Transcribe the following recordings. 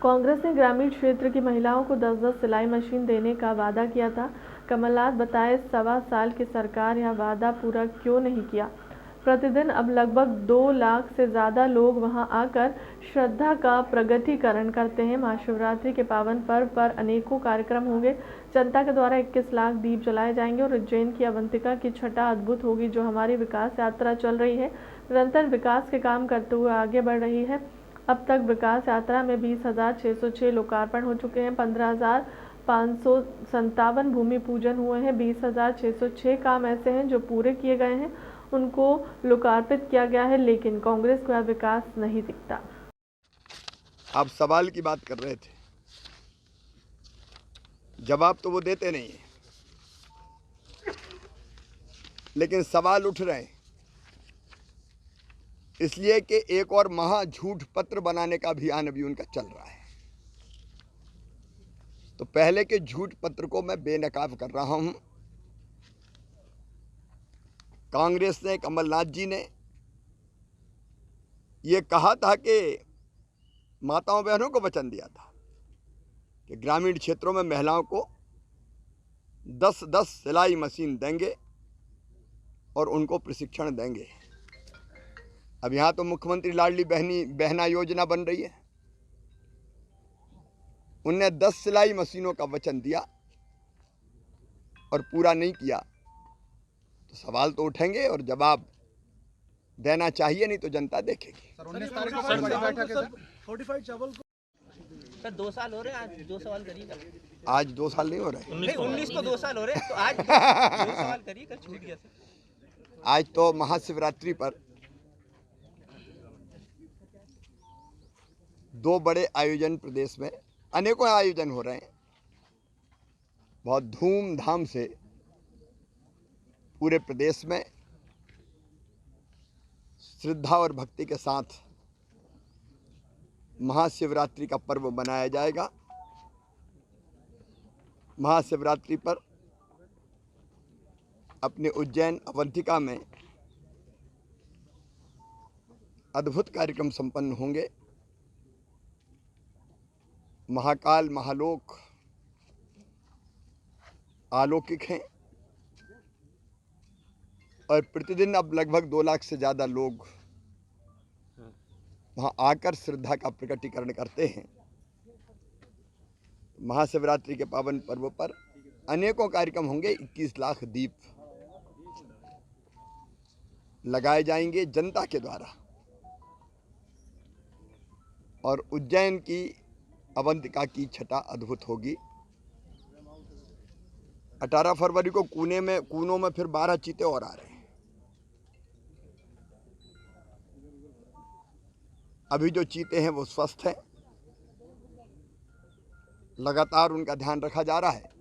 कांग्रेस ने ग्रामीण क्षेत्र की महिलाओं को 10-10 सिलाई मशीन देने का वादा किया था। कमलनाथ बताए, 1.25 साल की सरकार यह वादा पूरा क्यों नहीं किया। प्रतिदिन अब लगभग 2 लाख से ज़्यादा लोग वहां आकर श्रद्धा का प्रगटीकरण करते हैं। महाशिवरात्रि के पावन पर्व पर अनेकों कार्यक्रम होंगे। जनता के द्वारा 21 लाख दीप जलाए जाएंगे और उज्जैन की अवंतिका की छटा अद्भुत होगी, जो हमारी विकास यात्रा चल रही है, निरंतर विकास के काम करते हुए आगे बढ़ रही है। अब तक विकास यात्रा में 20,606 लोकार्पण हो चुके हैं, 15,557 भूमि पूजन हुए हैं। 20,606 काम ऐसे हैं जो पूरे किए गए हैं, उनको लोकार्पित किया गया है, लेकिन कांग्रेस को यह विकास नहीं दिखता। आप सवाल की बात कर रहे थे, जवाब तो वो देते नहीं है, लेकिन सवाल उठ रहे हैं इसलिए कि एक और महा झूठ पत्र बनाने का अभियान अभी उनका चल रहा है। तो पहले के झूठ पत्र को मैं बेनकाब कर रहा हूं। कांग्रेस ने, कमलनाथ जी ने ये कहा था कि माताओं बहनों को वचन दिया था कि ग्रामीण क्षेत्रों में महिलाओं को 10-10 सिलाई मशीन देंगे और उनको प्रशिक्षण देंगे। अब यहाँ तो मुख्यमंत्री लाडली बहना योजना बन रही है। उनने 10 सिलाई मशीनों का वचन दिया और पूरा नहीं किया, तो सवाल तो उठेंगे और जवाब देना चाहिए, नहीं तो जनता देखेगी। सर 19 तारीख को बड़ी बैठक है सर। फोर्टिफाइड चावल को सर 2 साल हो रहे हैं, आज 2 सवाल करिएगा। आज 2 साल नहीं हो रहे, 19 को 2 साल हो रहे हैं, तो आज 2 सवाल करिए, कल छूट गया सर। आज तो महाशिवरात्रि पर 2 बड़े आयोजन प्रदेश में, अनेकों आयोजन हो रहे हैं, बहुत धूमधाम से पूरे प्रदेश में श्रद्धा और भक्ति के साथ महाशिवरात्रि का पर्व मनाया जाएगा। महाशिवरात्रि पर अपने उज्जैन अवंतिका में अद्भुत कार्यक्रम संपन्न होंगे। महाकाल, महालोक अलौकिक हैं और प्रतिदिन अब लगभग 2 लाख से ज़्यादा लोग वहाँ आकर श्रद्धा का प्रकटीकरण करते हैं। महाशिवरात्रि के पावन पर्व पर अनेकों कार्यक्रम होंगे। 21 लाख दीप लगाए जाएंगे जनता के द्वारा और उज्जैन की अवंतिका की छटा अद्भुत होगी। 18 फरवरी को कूनों में फिर 12 चीते और आ रहे हैं। अभी जो चीते हैं वो स्वस्थ हैं, लगातार उनका ध्यान रखा जा रहा है।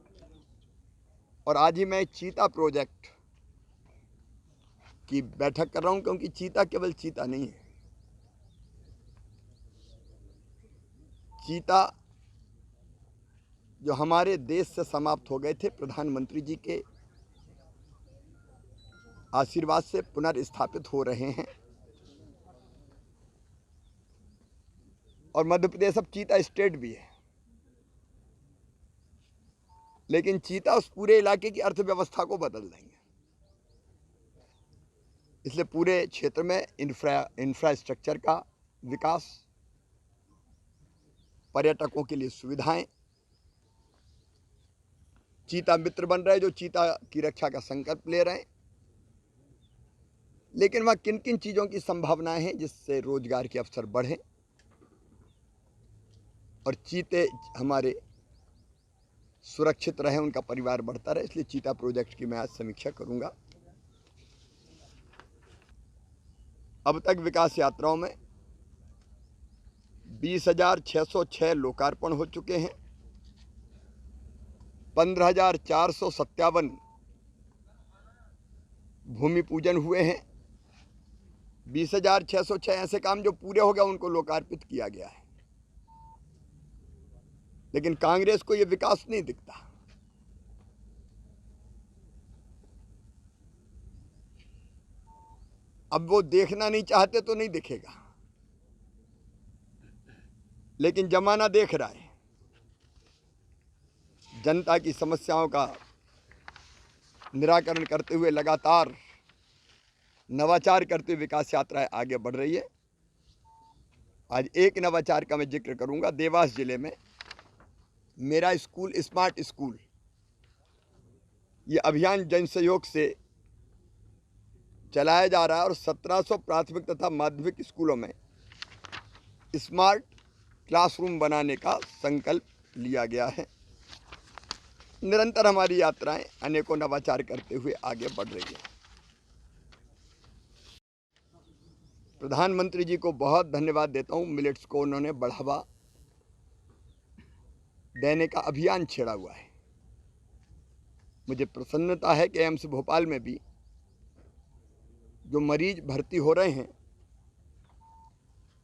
और आज ही मैं चीता प्रोजेक्ट की बैठक कर रहा हूं, क्योंकि चीता केवल चीता नहीं है। चीता जो हमारे देश से समाप्त हो गए थे, प्रधानमंत्री जी के आशीर्वाद से पुनर्स्थापित हो रहे हैं। और मध्य प्रदेश अब चीता स्टेट भी है, लेकिन चीता उस पूरे इलाके की अर्थव्यवस्था को बदल देंगे। इसलिए पूरे क्षेत्र में इंफ्रास्ट्रक्चर का विकास, पर्यटकों के लिए सुविधाएं, चीता मित्र बन रहे जो चीता की रक्षा का संकल्प ले रहे हैं। लेकिन वहाँ किन किन चीज़ों की संभावनाएं हैं जिससे रोजगार के अवसर बढ़े और चीते हमारे सुरक्षित रहे, उनका परिवार बढ़ता रहे, इसलिए चीता प्रोजेक्ट की मैं आज समीक्षा करूंगा। अब तक विकास यात्राओं में 20,606 लोकार्पण हो चुके हैं, 15,457 भूमि पूजन हुए हैं। 20,606 ऐसे काम जो पूरे हो गए, उनको लोकार्पित किया गया है। लेकिन कांग्रेस को यह विकास नहीं दिखता। अब वो देखना नहीं चाहते तो नहीं दिखेगा। लेकिन जमाना देख रहा है, जनता की समस्याओं का निराकरण करते हुए लगातार नवाचार करते हुए विकास यात्राएं आगे बढ़ रही है। आज एक नवाचार का मैं जिक्र करूंगा। देवास जिले में मेरा स्कूल स्मार्ट स्कूल, ये अभियान जन सहयोग से चलाया जा रहा है और 1700 प्राथमिक तथा माध्यमिक स्कूलों में स्मार्ट क्लासरूम बनाने का संकल्प लिया गया है। निरंतर हमारी यात्राएं अनेकों नवाचार करते हुए आगे बढ़ रही है। प्रधानमंत्री जी को बहुत धन्यवाद देता हूं, मिलेट्स को उन्होंने बढ़ावा देने का अभियान छेड़ा हुआ है। मुझे प्रसन्नता है कि एम्स भोपाल में भी जो मरीज भर्ती हो रहे हैं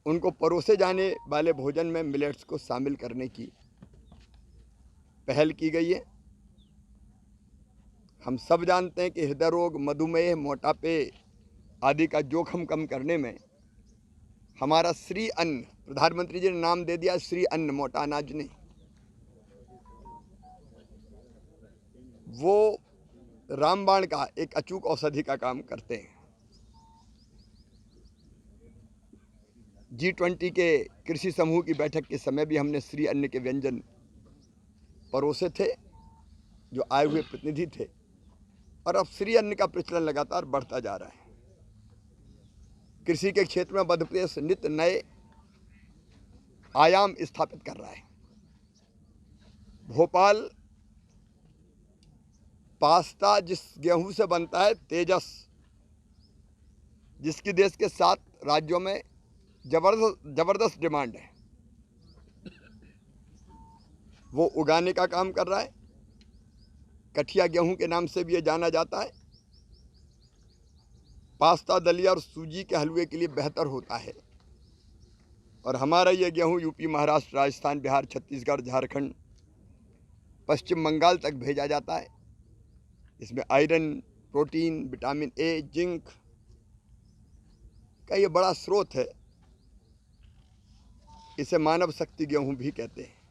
उनको परोसे जाने वाले भोजन में मिलेट्स को शामिल करने की पहल की गई है। हम सब जानते हैं कि हृदय रोग, मधुमेह, मोटापे आदि का जोखिम कम करने में हमारा श्री अन्न, प्रधानमंत्री जी ने नाम दे दिया श्री अन्न, मोटा अनाज नहीं, वो रामबाण का एक अचूक औषधि का काम करते हैं। G20 के कृषि समूह की बैठक के समय भी हमने श्री अन्न के व्यंजन परोसे थे, जो आए हुए प्रतिनिधि थे, और अब श्री अन्न का प्रचलन लगातार बढ़ता जा रहा है। कृषि के क्षेत्र में मध्य प्रदेश नित्य नए आयाम स्थापित कर रहा है। भोपाल पास्ता जिस गेहूं से बनता है, तेजस, जिसकी देश के 7 राज्यों में जबरदस्त डिमांड है, वो उगाने का काम कर रहा है। कठिया गेहूं के नाम से भी ये जाना जाता है। पास्ता, दलिया और सूजी के हलवे के लिए बेहतर होता है। और हमारा ये गेहूं यूपी, महाराष्ट्र, राजस्थान, बिहार, छत्तीसगढ़, झारखंड, पश्चिम बंगाल तक भेजा जाता है। इसमें iron, protein, vitamin A, zinc का ये बड़ा स्रोत है। इसे मानव शक्ति गेहूं भी कहते हैं।